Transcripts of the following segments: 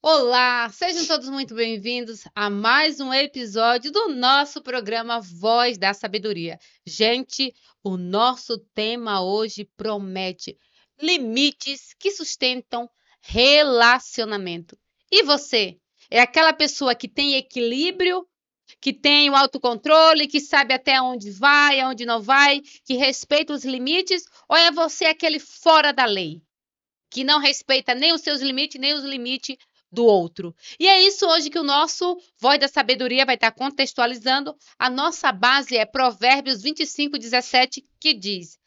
Olá, sejam todos muito bem-vindos a mais um episódio do nosso programa Voz da Sabedoria. Gente, o nosso tema hoje promete limites que sustentam relacionamento. E você? É aquela pessoa que tem equilíbrio, que tem o autocontrole, que sabe até onde vai, aonde não vai, que respeita os limites? Ou é você aquele fora da lei? Que não respeita nem os seus limites, nem os limites do outro. E é isso hoje que o nosso Voz da Sabedoria vai estar contextualizando. A nossa base é Provérbios 25:17, que diz: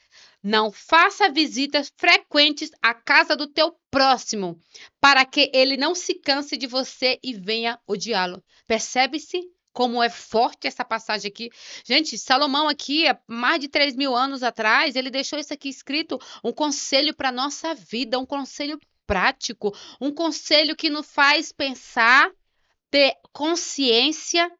Não faça visitas frequentes à casa do teu próximo, para que ele não se canse de você e venha odiá-lo. Percebe-se como é forte essa passagem aqui? Gente, Salomão aqui, há mais de 3.000 anos atrás, ele deixou isso aqui escrito, um conselho para a nossa vida, um conselho prático, um conselho que nos faz pensar, ter consciência.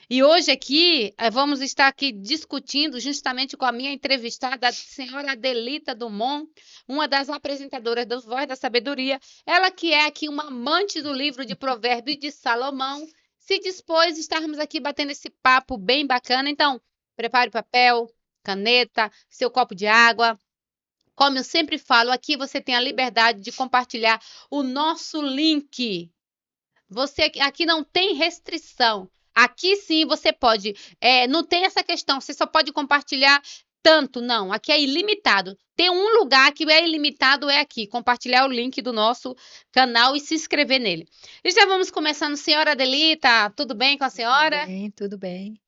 E hoje aqui, vamos estar aqui discutindo justamente com a minha entrevistada, a senhora Adelita Dumont, uma das apresentadoras do Voz da Sabedoria. Ela que é aqui uma amante do livro de Provérbios de Salomão, se dispôs a estarmos aqui batendo esse papo bem bacana. Então, prepare papel, caneta, seu copo de água. Como eu sempre falo, aqui você tem a liberdade de compartilhar o nosso link. Você aqui não tem restrição. Aqui sim você pode. Não tem essa questão, você só pode compartilhar tanto, não. Aqui é ilimitado. Tem um lugar que é ilimitado, é aqui. Compartilhar o link do nosso canal e se inscrever nele. E já vamos começando, senhora Adelita. Tudo bem com a Tudo senhora? bem, tudo bem.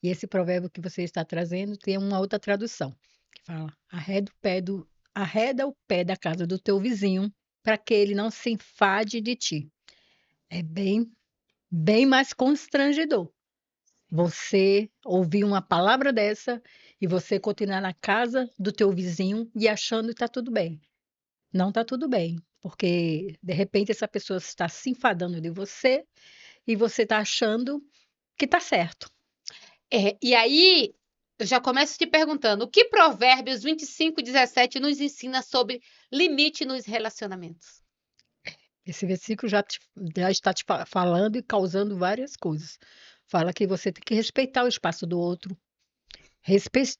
E esse provérbio que você está trazendo tem uma outra tradução, que fala: arreda o pé da casa do teu vizinho, para que ele não se enfade de ti. É bem mais constrangedor você ouvir uma palavra dessa e você continuar na casa do teu vizinho e achando que está tudo bem. Não está tudo bem, porque de repente essa pessoa está se enfadando de você e você está achando que está certo. E aí, eu já começo te perguntando: o que Provérbios 25:17 nos ensina sobre limite nos relacionamentos? Esse versículo já está te falando e causando várias coisas. Fala que você tem que respeitar o espaço do outro,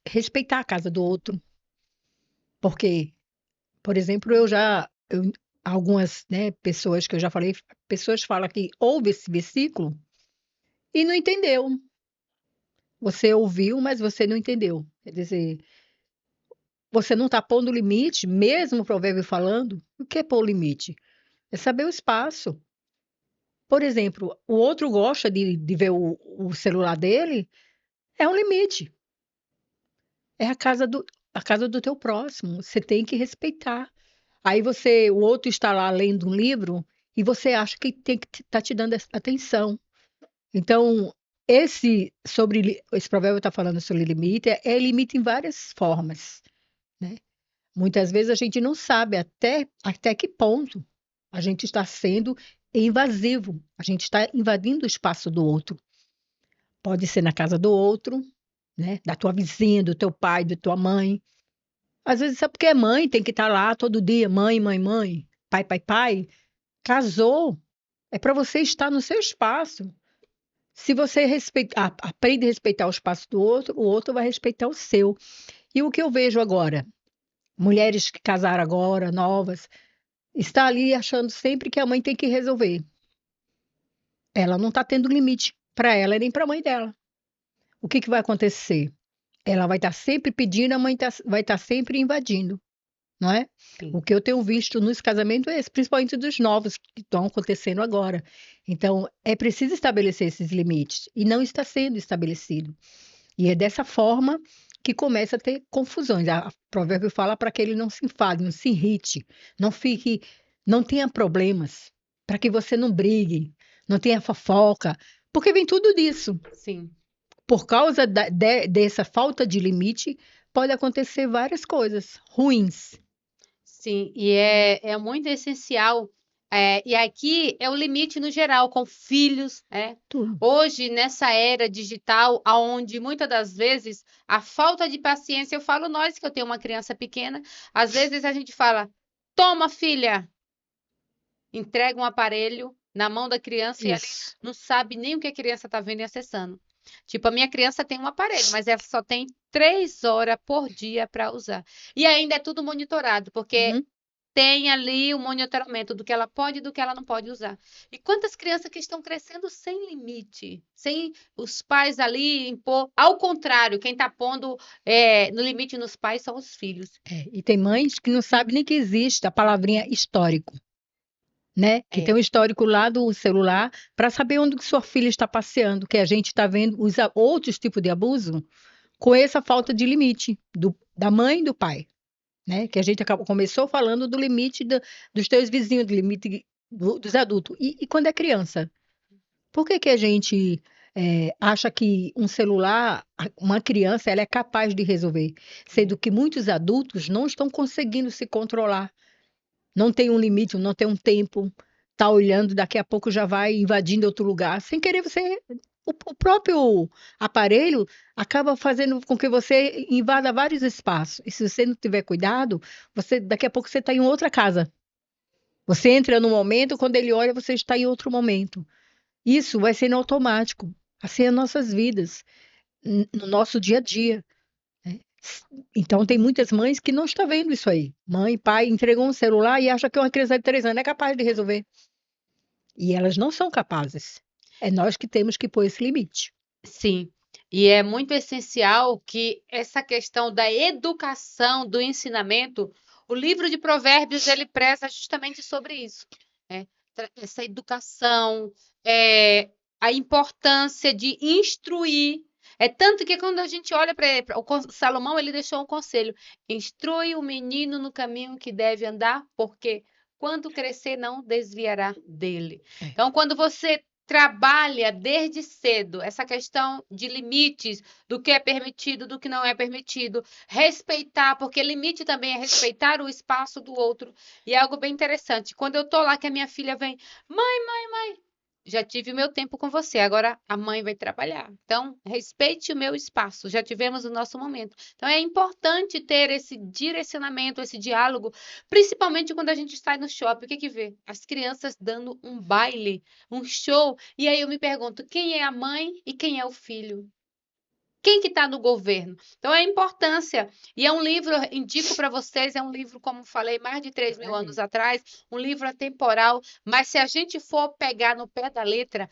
respeitar a casa do outro, porque, por exemplo, algumas, né, pessoas que eu já falei, pessoas falam que ouve esse versículo e não entendeu. Você ouviu, mas você não entendeu. Quer dizer, você não está pondo limite, mesmo o provérbio falando. O que é pôr limite? É saber o espaço. Por exemplo, o outro gosta de ver o celular dele, é um limite. É a casa do teu próximo. Você tem que respeitar. Aí o outro está lá lendo um livro e você acha que tem que estar te dando atenção. Então, esse provérbio está falando sobre limite, é limite em várias formas, né? Muitas vezes a gente não sabe até que ponto a gente está sendo invasivo, a gente está invadindo o espaço do outro. Pode ser na casa do outro, né? Da tua vizinha, do teu pai, da tua mãe. Às vezes é porque é mãe, tem que estar lá todo dia, mãe, mãe, mãe, pai, pai, pai. Casou, é para você estar no seu espaço. Se você aprende a respeitar o espaço do outro, o outro vai respeitar o seu. E o que eu vejo agora? Mulheres que casaram agora, novas, está ali achando sempre que a mãe tem que resolver. Ela não está tendo limite para ela nem para a mãe dela. O que vai acontecer? Ela vai estar sempre pedindo, a mãe vai estar sempre invadindo, não é? O Sim. que eu tenho visto nos casamentos é esse, principalmente dos novos que estão acontecendo agora. Então, é preciso estabelecer esses limites e não está sendo estabelecido. E é dessa forma que começa a ter confusões. O provérbio fala para que ele não se enfade, não se irrite, não fique, não tenha problemas, para que você não brigue, não tenha fofoca, porque vem tudo disso. Sim. Por causa dessa falta de limite, pode acontecer várias coisas ruins. Sim, e é muito essencial. E aqui é o limite no geral, com filhos, né? Tudo. Hoje, nessa era digital, onde muitas das vezes a falta de paciência, eu falo nós que eu tenho uma criança pequena, às vezes a gente fala, toma, filha, entrega um aparelho na mão da criança e ali Isso. não sabe nem o que a criança está vendo e acessando. Tipo, a minha criança tem um aparelho, mas ela só tem 3 horas por dia para usar. E ainda é tudo monitorado, porque Uhum. tem ali o monitoramento do que ela pode e do que ela não pode usar. E quantas crianças que estão crescendo sem limite, sem os pais ali impor. Ao contrário, quem está pondo no limite nos pais são os filhos. E tem mães que não sabem nem que existe a palavrinha histórico, né? Que tem É, o histórico lá do celular para saber onde que sua filha está passeando, que a gente está vendo os outros tipos de abuso com essa falta de limite da mãe e do pai, né? Que a gente começou falando do limite dos teus vizinhos, do limite dos adultos. E quando é criança? Por que que a gente acha que um celular, uma criança, ela é capaz de resolver? Sendo que muitos adultos não estão conseguindo se controlar. Não tem um limite, não tem um tempo. Tá olhando, daqui a pouco já vai invadindo outro lugar. Sem querer, o próprio aparelho acaba fazendo com que você invada vários espaços. E se você não tiver cuidado, daqui a pouco você está em outra casa. Você entra num momento, quando ele olha, você está em outro momento. Isso vai sendo automático. Assim é nossas vidas, no nosso dia a dia, né? Então, tem muitas mães que não estão vendo isso aí. Mãe, pai entregou um celular e acha que uma criança de 3 anos é capaz de resolver. E elas não são capazes. É nós que temos que pôr esse limite. sim. E é muito essencial que essa questão da educação, do ensinamento, o livro de Provérbios, ele preza justamente sobre isso, né? Essa educação, a importância de instruir. É tanto que quando a gente olha para o Salomão, ele deixou um conselho: instrui o menino no caminho que deve andar, porque quando crescer não desviará dele. É. Então, quando você trabalha desde cedo essa questão de limites, do que é permitido, do que não é permitido, respeitar, porque limite também é respeitar o espaço do outro. E é algo bem interessante. Quando eu tô lá que a minha filha vem, mãe, já tive o meu tempo com você, agora a mãe vai trabalhar. Então, respeite o meu espaço. Já tivemos o nosso momento. Então, é importante ter esse direcionamento, esse diálogo, principalmente quando a gente sai no shopping. O que que vê? As crianças dando um baile, um show. E aí eu me pergunto, quem é a mãe e quem é o filho? Quem que está no governo? Então, é a importância. E é um livro, eu indico para vocês, é um livro, como falei, mais de 3.000 anos atrás, um livro atemporal, mas se a gente for pegar no pé da letra,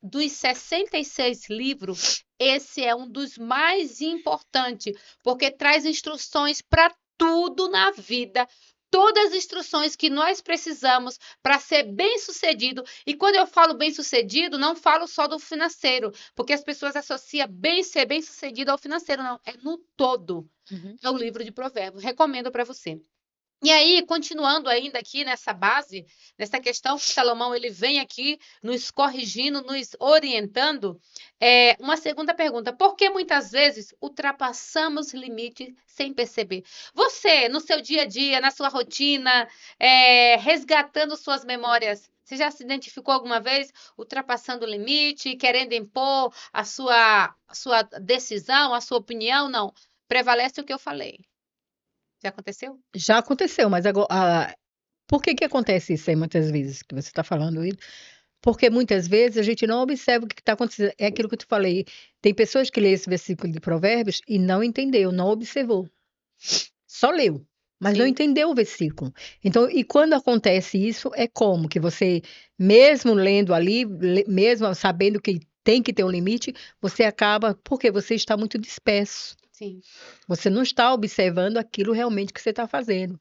dos 66 livros, esse é um dos mais importantes, porque traz instruções para tudo na vida, todas as instruções que nós precisamos para ser bem-sucedido. E quando eu falo bem-sucedido, não falo só do financeiro, porque as pessoas associam ser bem-sucedido ao financeiro, não, é no todo. Uhum. É o livro de Provérbios, recomendo para você. E aí, continuando ainda aqui nessa base, nessa questão que Salomão ele vem aqui nos corrigindo, nos orientando, uma segunda pergunta: por que muitas vezes ultrapassamos limites sem perceber? Você, no seu dia a dia, na sua rotina, resgatando suas memórias, você já se identificou alguma vez ultrapassando o limite, querendo impor a sua decisão, a sua opinião? Não. Prevalece o que eu falei. Já aconteceu? Já aconteceu, mas agora, por que que acontece isso aí muitas vezes que você está falando? Porque muitas vezes a gente não observa o que está acontecendo. É aquilo que eu te falei. Tem pessoas que lêem esse versículo de Provérbios e não entendeu, não observou. Só leu, mas não Sim. entendeu o versículo. Então, e quando acontece isso, é como que você, mesmo lendo ali, mesmo sabendo que tem que ter um limite, você acaba, porque você está muito disperso. Sim. Você não está observando aquilo realmente que você está fazendo.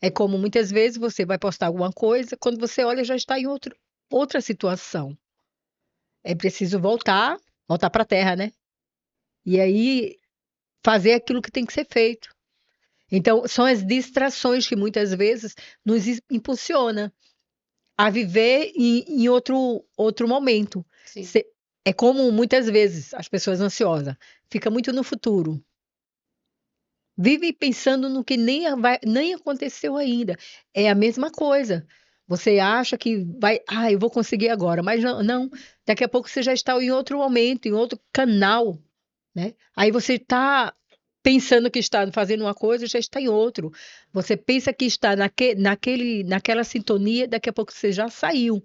É como muitas vezes você vai postar alguma coisa, quando você olha já está em outra situação. É preciso voltar para a terra, né? E aí fazer aquilo que tem que ser feito. Então, são as distrações que muitas vezes nos impulsiona a viver em outro momento. Sim. É como muitas vezes as pessoas ansiosas, fica muito no futuro. Vive pensando no que nem aconteceu ainda. É a mesma coisa. Você acha que eu vou conseguir agora, mas não, não. Daqui a pouco você já está em outro momento, em outro canal, né? Aí você está pensando que está fazendo uma coisa, já está em outro. Você pensa que está naquela sintonia, daqui a pouco você já saiu.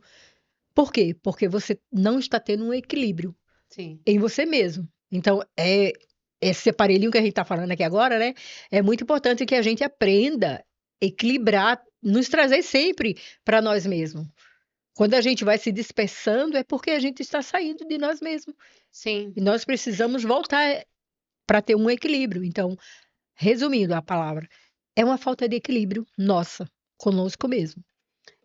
Por quê? Porque você não está tendo um equilíbrio Sim. em você mesmo. Então, esse aparelhinho que a gente está falando aqui agora, né? É muito importante que a gente aprenda a equilibrar, nos trazer sempre para nós mesmos. Quando a gente vai se dispersando, é porque a gente está saindo de nós mesmos. Sim. E nós precisamos voltar para ter um equilíbrio. Então, resumindo a palavra, é uma falta de equilíbrio nossa, conosco mesmo.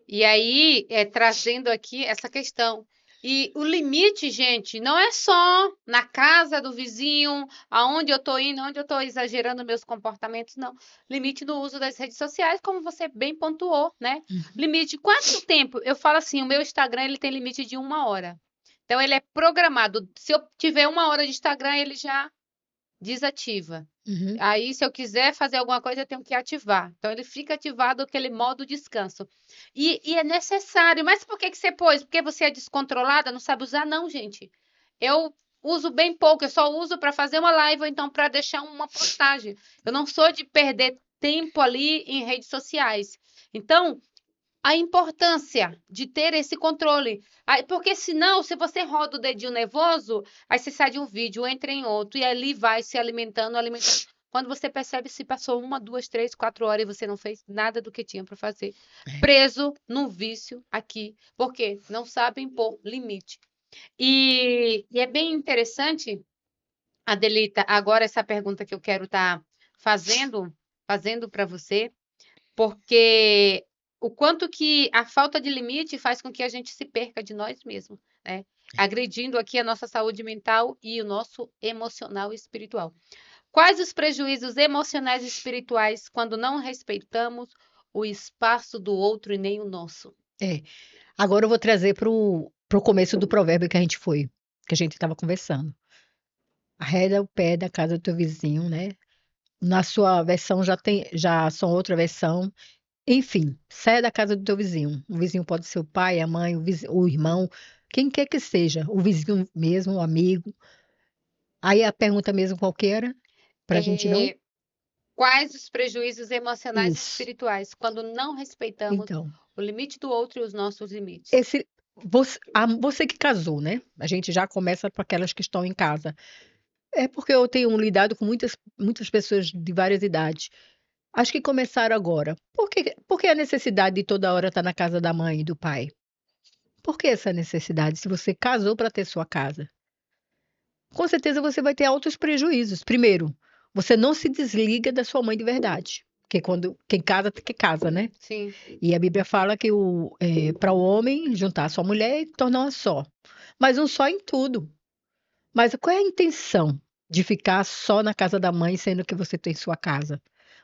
E aí, trazendo aqui essa questão. E o limite, gente, não é só na casa do vizinho, aonde eu tô indo, onde eu tô exagerando meus comportamentos, não. Limite no uso das redes sociais, como você bem pontuou, né? Limite, quanto tempo? Eu falo assim, o meu Instagram, ele tem limite de 1 hora. Então, ele é programado. Se eu tiver 1 hora de Instagram, ele já desativa. Uhum. Aí, se eu quiser fazer alguma coisa, eu tenho que ativar. Então, ele fica ativado aquele modo descanso. E é necessário. Mas por que que você pôs? Porque você é descontrolada, não sabe usar? Não, gente. Eu uso bem pouco, eu só uso para fazer uma live ou então para deixar uma postagem. Eu não sou de perder tempo ali em redes sociais. Então, a importância de ter esse controle. Porque senão, se você roda o dedinho nervoso, aí você sai de um vídeo, entra em outro, e ali vai se alimentando, alimentando. Quando você percebe, se passou 1, 2, 3, 4 horas e você não fez nada do que tinha para fazer. Preso no vício aqui. Porque não sabem pôr limite. E é bem interessante, Adelita, agora essa pergunta que eu quero estar fazendo para você, porque o quanto que a falta de limite faz com que a gente se perca de nós mesmos, né? Agredindo aqui a nossa saúde mental e o nosso emocional e espiritual. Quais os prejuízos emocionais e espirituais quando não respeitamos o espaço do outro e nem o nosso? É. Agora eu vou trazer pro começo do provérbio que a gente estava conversando. Arreda o pé da casa do teu vizinho, né? Na sua versão já são outra versão. Enfim, saia da casa do teu vizinho. O vizinho pode ser o pai, a mãe, o irmão, quem quer que seja, o vizinho mesmo, o amigo. Aí a pergunta mesmo qual que era? Pra gente não. É, quais os prejuízos emocionais e Isso. espirituais quando não respeitamos Então, o limite do outro e os nossos limites? você que casou, né? A gente já começa para aquelas que estão em casa. É porque eu tenho lidado com muitas pessoas de várias idades. Acho que começaram agora. Por que a necessidade de toda hora estar na casa da mãe e do pai? Por que essa necessidade? Se você casou para ter sua casa, com certeza você vai ter altos prejuízos. Primeiro, você não se desliga da sua mãe de verdade. Porque quando quem casa, que casa, né? Sim, E a Bíblia fala que para o homem juntar a sua mulher e tornar uma só. Mas um só em tudo. Mas qual é a intenção de ficar só na casa da mãe, sendo que você tem sua casa?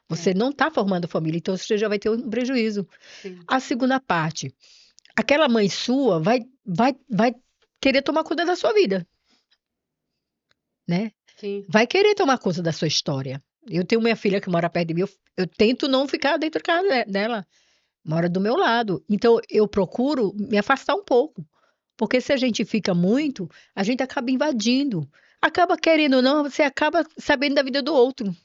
Você é, não está formando família, então você já vai ter um prejuízo. sim, A segunda parte, aquela mãe sua vai querer tomar conta da sua vida, né? sim, Vai querer tomar conta da sua história. Eu tenho minha filha que mora perto de mim, eu tento não ficar dentro da casa dela, mora do meu lado. Então eu procuro me afastar um pouco, porque se a gente fica muito, a gente acaba invadindo. Acaba querendo ou não, você acaba sabendo da vida do outro,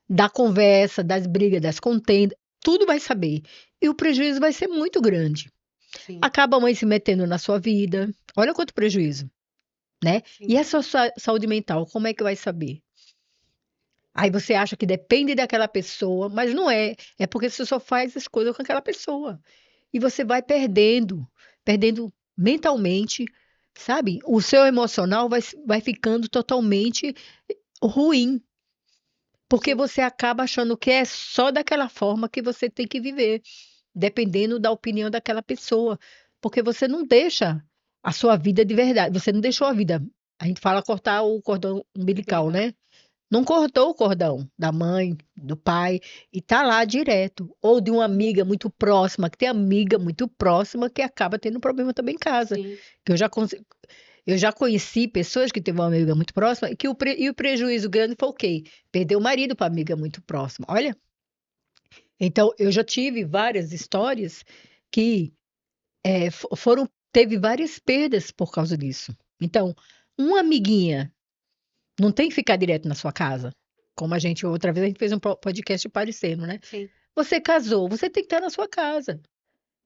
da conversa, das brigas, das contendas, tudo vai saber. E o prejuízo vai ser muito grande. sim, Acaba a mãe se metendo na sua vida. Olha quanto prejuízo, né? E sim, a sua saúde mental, como é que vai saber? Aí você acha que depende daquela pessoa, mas não é. É porque você só faz as coisas com aquela pessoa. E você vai perdendo mentalmente, sabe? O seu emocional vai ficando totalmente ruim, porque sim, você acaba achando que é só daquela forma que você tem que viver, dependendo da opinião daquela pessoa, porque você não deixa a sua vida de verdade, você não deixou a vida. A gente fala cortar o cordão umbilical, umbilical. né? Não cortou o cordão da mãe, do pai, e tá lá direto. Ou de uma amiga muito próxima, que tem amiga muito próxima que acaba tendo problema também em casa. Sim, Que eu já conheci pessoas que teve uma amiga muito próxima e e o prejuízo grande foi o quê? Perder o marido para amiga muito próxima. Olha, então eu já tive várias histórias que teve várias perdas por causa disso. Então, uma amiguinha não tem que ficar direto na sua casa. como a gente, outra vez a gente fez um podcast parecendo, né? Sim. Você casou, você tem que estar na sua casa.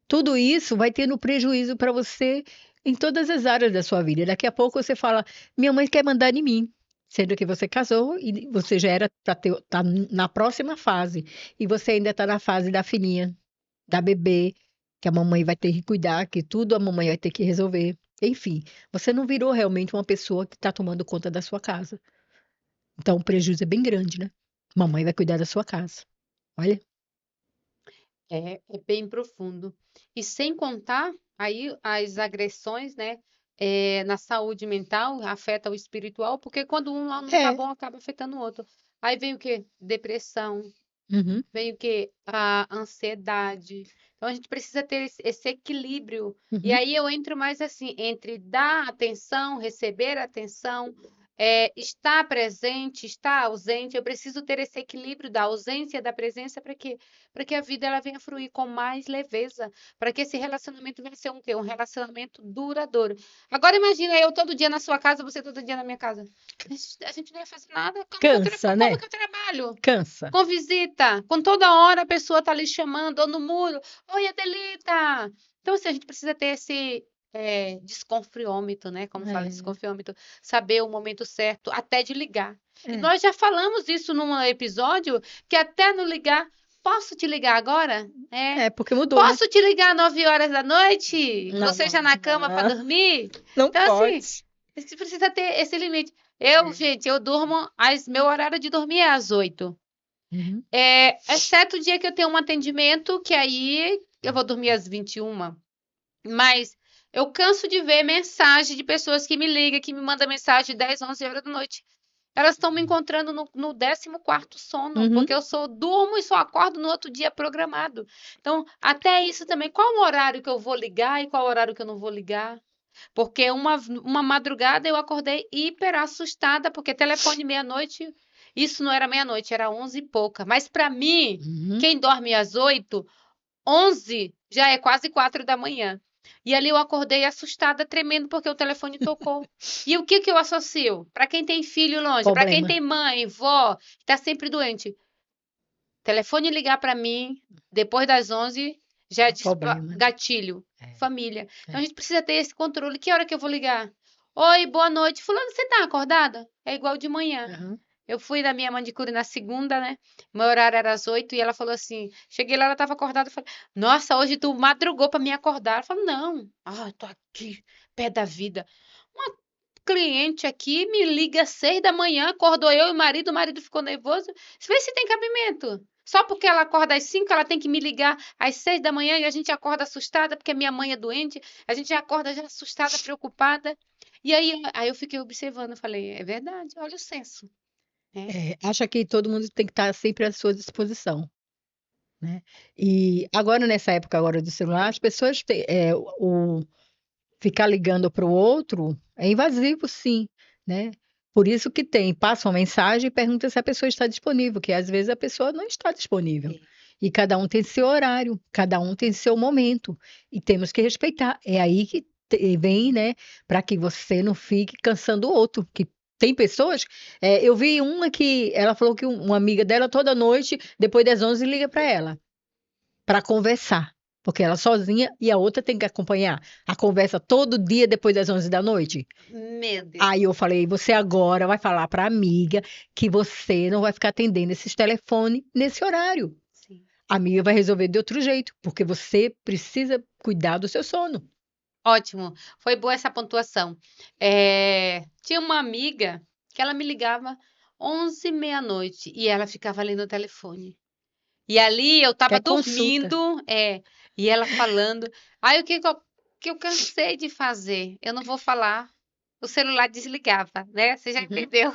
Tudo isso vai tendo prejuízo para você em todas as áreas da sua vida. Daqui a pouco você fala, minha mãe quer mandar em mim. Sendo que você casou e você já era para estar na próxima fase. E você ainda está na fase da filhinha, da bebê, que a mamãe vai ter que cuidar, que tudo a mamãe vai ter que resolver. Enfim, você não virou realmente uma pessoa que está tomando conta da sua casa. Então o prejuízo é bem grande, né? Mamãe vai cuidar da sua casa. Olha. É bem profundo. E sem contar aí as agressões, né, na saúde mental, afeta o espiritual, porque quando um lá não tá É. bom, acaba afetando o outro. Aí vem o quê? Depressão, Uhum, vem o quê? A ansiedade. Então a gente precisa ter esse equilíbrio. E uhum. aí eu entro mais assim, entre dar atenção, receber atenção, estar presente, estar ausente. Eu preciso ter esse equilíbrio da ausência e da presença para que a vida ela venha fluir com mais leveza, para que esse relacionamento venha ser um quê? Um relacionamento duradouro. Agora imagina eu todo dia na sua casa, você todo dia na minha casa. A gente não ia fazer nada. Cansa, Como né? que eu trabalho? Cansa. Com visita, com toda hora a pessoa tá ali chamando, ou no muro, oi, Adelita! Então, assim, a gente precisa ter esse desconfiômetro, né? Como fala, É, desconfiômetro, saber o momento certo, até de ligar. E é. nós já falamos isso num episódio, que até no ligar, posso te ligar agora? É. É, porque mudou, né? Posso te ligar 9 horas da noite? Não, Você já na cama para não, dormir? não Então, assim, pode. a gente precisa ter esse limite. Eu, É. gente, eu durmo, meu horário de dormir é às 8. Uhum. Exceto o dia que eu tenho um atendimento, que aí eu vou dormir às 21. Mas eu canso de ver mensagem de pessoas que me ligam, que me mandam mensagem 10, 11 horas da noite. Elas estão me encontrando no 14º sono, Uhum. porque eu só durmo e só acordo no outro dia programado. Então, até isso também, qual o horário que eu vou ligar e qual o horário que eu não vou ligar? Porque uma madrugada eu acordei hiper assustada, porque telefone meia-noite, isso não era meia-noite, era 11 e pouca. Mas para mim, Uhum. quem dorme às 8, 11 já é quase 4 da manhã. E ali eu acordei assustada, tremendo, porque o telefone tocou. E o que que eu associo? Para quem tem filho longe, para quem Problema. tem mãe, vó, está sempre doente. Telefone ligar para mim depois das 11 já É problema, né? gatilho, É, família. Então a é. gente precisa ter esse controle. Que hora que eu vou ligar? Oi, boa noite. Fulano, você tá acordada? É igual de manhã. Uhum. Eu fui na minha manicure na segunda, né? Meu horário era às 8 e ela falou assim: cheguei lá, ela estava acordada. Eu falei: Nossa, hoje tu madrugou para me acordar. Ela falou: Não, eu tô aqui, pé da vida. Uma cliente aqui me liga às 6 da manhã, acordou eu e o marido ficou nervoso. Vê se tem cabimento. Só porque ela acorda às 5, ela tem que me ligar às 6 da manhã e a gente acorda assustada porque minha mãe é doente, a gente já acorda já assustada, preocupada. E aí eu fiquei observando, eu falei, é verdade, olha o senso, né? É, acha que todo mundo tem que estar sempre à sua disposição, né? E agora, nessa época agora do celular, as pessoas ficar ligando para o outro é invasivo, sim, né? Por isso que passa uma mensagem e pergunta se a pessoa está disponível, que às vezes a pessoa não está disponível. É. E cada um tem seu horário, cada um tem seu momento, e temos que respeitar. É aí que vem, né, para que você não fique cansando o outro, que tem pessoas, eu vi uma que ela falou que uma amiga dela toda noite, depois das 11, liga para ela para conversar, porque ela sozinha e a outra tem que acompanhar a conversa todo dia depois das 11 da noite. Meu Deus. Aí eu falei, você agora vai falar para a amiga que você não vai ficar atendendo esses telefones nesse horário. Sim. A amiga vai resolver de outro jeito, porque você precisa cuidar do seu sono. Ótimo, foi boa essa pontuação. Tinha uma amiga que ela me ligava 11 meia-noite e ela ficava ali no telefone. E ali eu estava Quer consulta. dormindo, e ela falando. Aí o que eu cansei de fazer? Eu não vou falar. O celular desligava, né? Você já Uhum, entendeu?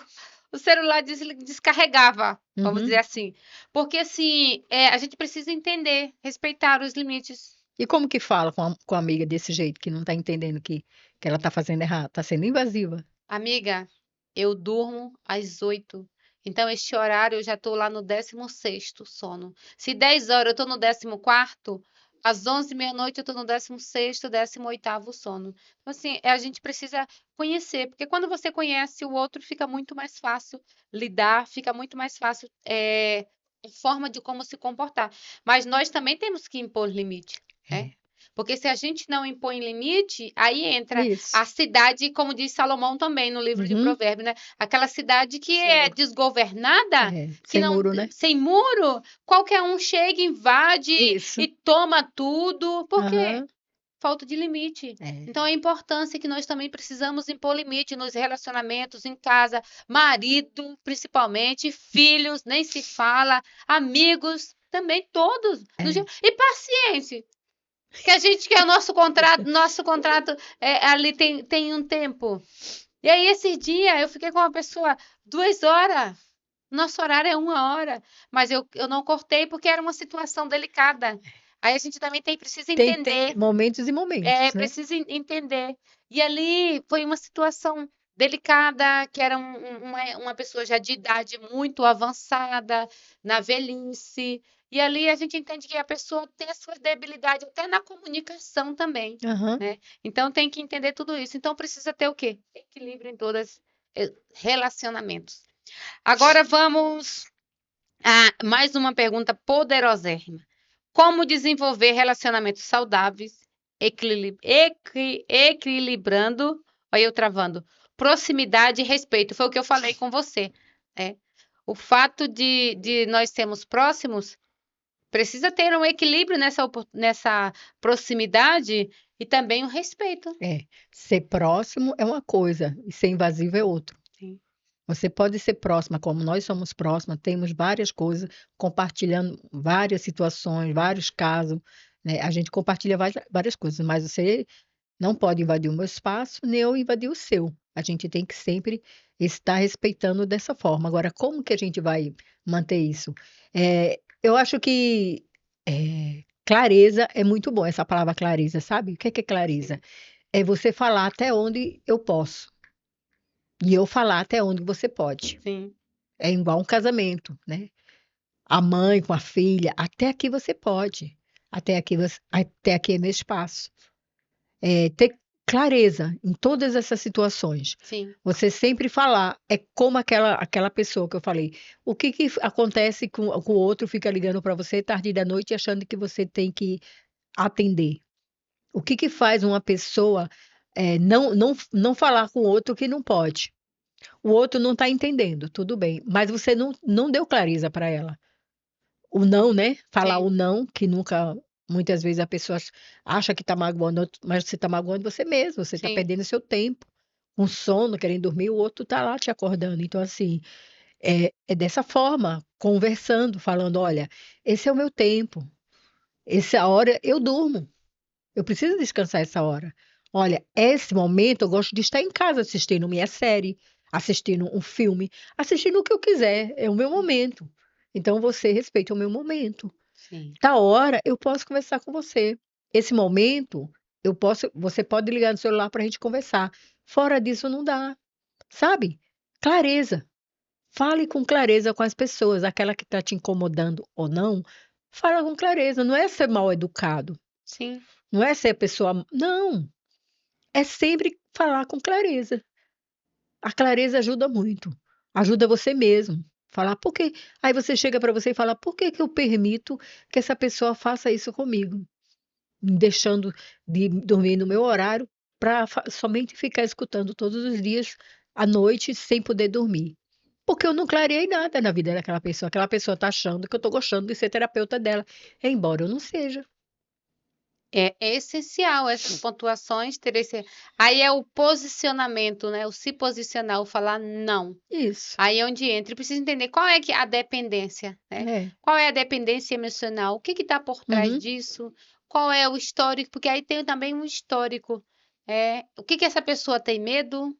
O celular descarregava, vamos dizer uhum. assim. Porque assim, a gente precisa entender, respeitar os limites. E como que fala com a amiga desse jeito, que não está entendendo que ela está fazendo errado? Está sendo invasiva. Amiga, eu durmo às 8. Então, este horário eu já estou lá no 16º sono. Se 10 horas eu estou no 14º, às 11 meia-noite eu estou no 16º, 18º sono. Então, assim, a gente precisa conhecer, porque quando você conhece o outro, fica muito mais fácil lidar, fica muito mais fácil a forma de como se comportar. Mas nós também temos que impor limite, né? É. Porque se a gente não impõe limite, aí entra Isso. a cidade, como diz Salomão também no livro de Uhum. Provérbios, né? Aquela cidade que Sem é muro. desgovernada, que Sem não, muro, né? sem muro, qualquer um chega, invade Isso. e toma tudo. Por quê? Aham. Falta de limite. É. Então, a importância que nós também precisamos impor limite nos relacionamentos, em casa, marido, principalmente, filhos, nem se fala, amigos, também todos. É. E paciência. Que a gente quer o nosso contrato ali tem um tempo. E aí, esse dia, eu fiquei com uma pessoa 2 horas. Nosso horário é 1 hora, mas eu não cortei porque era uma situação delicada. Aí a gente também precisa Tem entender, momentos e momentos, né? precisa entender. E ali foi uma situação delicada, que era uma pessoa já de idade muito avançada, na velhice. E ali a gente entende que a pessoa tem as suas debilidades, até na comunicação também, Aham. né? Então tem que entender tudo isso. Então precisa ter o quê? Equilíbrio em todos relacionamentos. Agora vamos a mais uma pergunta poderosérrima. Como desenvolver relacionamentos saudáveis, equilibrando, olha eu travando, proximidade e respeito. Foi o que eu falei com você, né? O fato de nós sermos próximos precisa ter um equilíbrio nessa proximidade e também o respeito. É. Ser próximo é uma coisa e ser invasivo é outra. Sim, Você pode ser próxima, como nós somos próximas, temos várias coisas, compartilhando várias situações, vários casos, né? A gente compartilha várias coisas, mas você não pode invadir o meu espaço, nem eu invadir o seu. A gente tem que sempre estar respeitando dessa forma. Agora, como que a gente vai manter isso? Eu acho que clareza é muito bom, essa palavra clareza, sabe? O que é clareza? sim, É você falar até onde eu posso e eu falar até onde você pode. sim, É igual um casamento, né? A mãe com a filha, até aqui você pode. Até aqui é meu espaço. Ter clareza em todas essas situações. sim, Você sempre falar, é como aquela pessoa que eu falei. O que que acontece com o outro fica ligando para você tarde da noite achando que você tem que atender? O que que faz uma pessoa não falar com o outro que não pode? O outro não está entendendo, tudo bem, mas você não deu clareza para ela. O não, né? Falar o sim, não, que nunca, muitas vezes a pessoa acha que está magoando, mas você está magoando você mesmo, você está sim, perdendo seu tempo, com sono, querendo dormir, o outro está lá te acordando. Então, assim, é dessa forma, conversando, falando, olha, esse é o meu tempo, essa hora eu durmo, eu preciso descansar essa hora. Olha, esse momento eu gosto de estar em casa assistindo minha série, assistindo um filme, assistindo o que eu quiser, é o meu momento. Então você respeita o meu momento. sim. Tal hora eu posso conversar com você. Esse momento você pode ligar no celular para a gente conversar. Fora disso não dá, sabe? Clareza. Fale com clareza com as pessoas, aquela que está te incomodando ou não. Fala com clareza. Não é ser mal educado, Sim. não é ser pessoa. Não. É sempre falar com clareza. A clareza ajuda muito. Ajuda você mesmo. Falar por quê. Aí você chega para você e fala: por que que eu permito que essa pessoa faça isso comigo? Me deixando de dormir no meu horário para somente ficar escutando todos os dias à noite sem poder dormir. Porque eu não clareei nada na vida daquela pessoa. Aquela pessoa está achando que eu estou gostando de ser terapeuta dela, embora eu não seja. É essencial essas pontuações ter esse. Aí é o posicionamento, né? O se posicionar, o falar não. Isso. Aí é onde entra. E precisa entender qual é que é a dependência, né? É. Qual é a dependência emocional? O que está por trás Uhum. disso? Qual é o histórico? Porque aí tem também um histórico. O que que essa pessoa tem medo?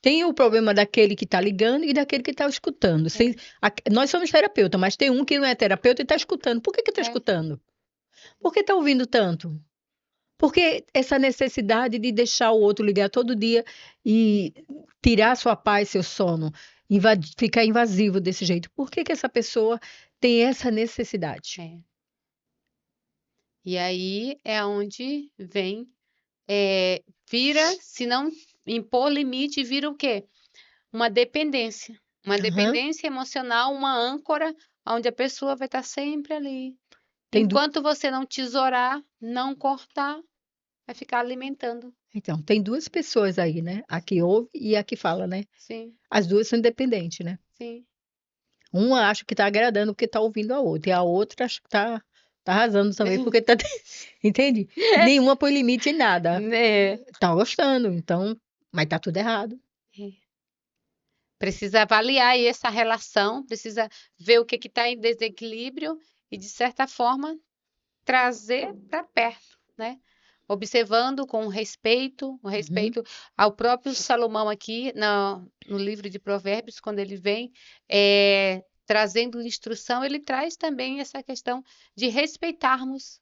Tem o problema daquele que está ligando e daquele que está escutando. É, Nós somos terapeuta, mas tem um que não é terapeuta e está escutando. Por que que está é, escutando? Por que está ouvindo tanto? Porque essa necessidade de deixar o outro ligar todo dia e tirar sua paz, seu sono, ficar invasivo desse jeito. Por que que essa pessoa tem essa necessidade? é. E aí é onde vem, vira, se não impor limite, vira o quê? Uma dependência. Uma Aham. dependência emocional, uma âncora, onde a pessoa vai estar sempre ali. Tem du Enquanto você não tesourar, não cortar, vai ficar alimentando. Então, tem 2 pessoas aí, né, a que ouve e a que fala, né. Sim, As 2 são independentes, né. sim. Uma acha que tá agradando porque tá ouvindo a outra, e a outra acha que tá arrasando também porque tá entende? Nenhuma põe limite em nada. Né? Tá gostando, então mas tá tudo errado. É. Precisa avaliar aí essa relação, precisa ver o que está em desequilíbrio e, de certa forma, trazer para perto, né? Observando com respeito, o Uhum. respeito ao próprio Salomão aqui no livro de Provérbios, quando ele vem trazendo instrução, ele traz também essa questão de respeitarmos,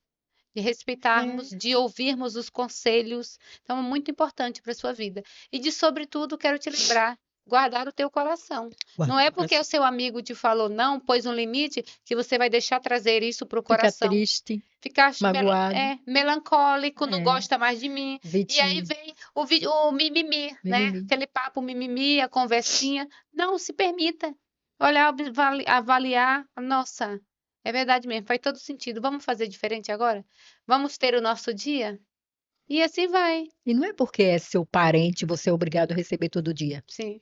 É. de ouvirmos os conselhos. Então, é muito importante para a sua vida. E de, sobretudo, quero te lembrar, guardar o teu coração. Não Guarda é o porque o coração. seu amigo te falou não, pôs um limite, que você vai deixar trazer isso para o Fica coração. triste, Ficar magoado. melancólico, não É, gosta mais de mim. E aí vitim vem o mimimi, né? mimimi. Aquele papo mimimi, a conversinha. Não, se permita. Olhar, avaliar. Nossa, é verdade mesmo, faz todo sentido. Vamos fazer diferente agora? Vamos ter o nosso dia? E assim vai. E não é porque é seu parente, você é obrigado a receber todo dia. Sim,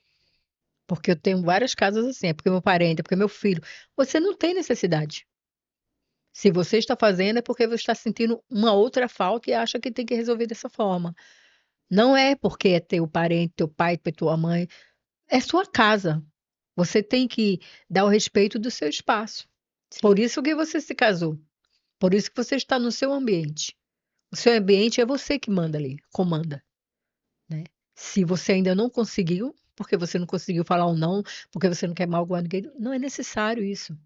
Porque eu tenho várias casas assim, é porque meu parente, é porque meu filho. Você não tem necessidade. Se você está fazendo, é porque você está sentindo uma outra falta e acha que tem que resolver dessa forma. Não é porque é teu parente, teu pai, tua mãe. É sua casa. Você tem que dar o respeito do seu espaço. sim. Por isso que você se casou. Por isso que você está no seu ambiente. O seu ambiente é você que manda ali, comanda, né? Se você ainda não conseguiu, porque você não conseguiu falar um não, porque você não quer magoar ninguém, não é necessário isso.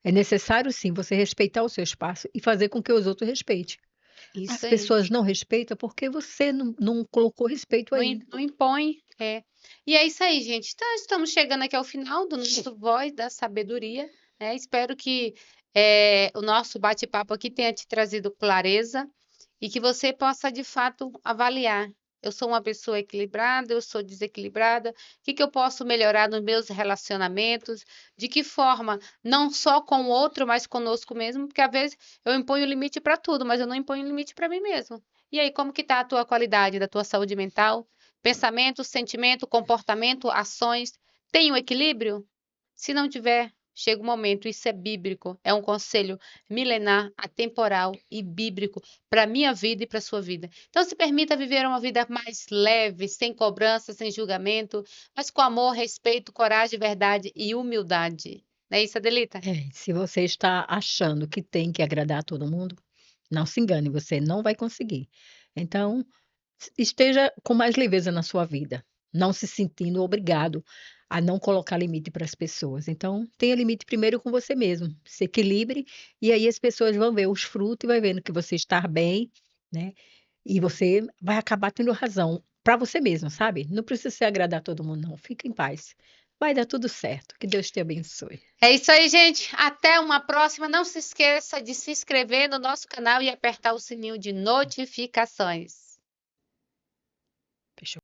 É necessário sim você respeitar o seu espaço e fazer com que os outros respeitem. As Isso aí. pessoas não respeitam porque você não colocou respeito Não, aí. não impõe. É. E é isso aí, gente. Então, estamos chegando aqui ao final do nosso Voz da Sabedoria, né? Espero que o nosso bate-papo aqui tenha te trazido clareza e que você possa, de fato, avaliar. Eu sou uma pessoa equilibrada, eu sou desequilibrada. O que que eu posso melhorar nos meus relacionamentos? De que forma? Não só com o outro, mas conosco mesmo, porque às vezes eu imponho limite para tudo, mas eu não imponho limite para mim mesmo. E aí, como que está a tua qualidade da tua saúde mental? Pensamento, sentimento, comportamento, ações. Tem um equilíbrio? Se não tiver, chega o momento, isso é bíblico, é um conselho milenar, atemporal e bíblico para a minha vida e para a sua vida. Então, se permita viver uma vida mais leve, sem cobrança, sem julgamento, mas com amor, respeito, coragem, verdade e humildade. Não é isso, Adelita? É, se você está achando que tem que agradar a todo mundo, não se engane, você não vai conseguir. Então, esteja com mais leveza na sua vida, não se sentindo obrigado a não colocar limite para as pessoas. Então, tenha limite primeiro com você mesmo, se equilibre e aí as pessoas vão ver os frutos e vai vendo que você está bem, né? E você vai acabar tendo razão para você mesmo, sabe? Não precisa se agradar a todo mundo, não. Fica em paz. Vai dar tudo certo. Que Deus te abençoe. É isso aí, gente. Até uma próxima. Não se esqueça de se inscrever no nosso canal e apertar o sininho de notificações. Fechou.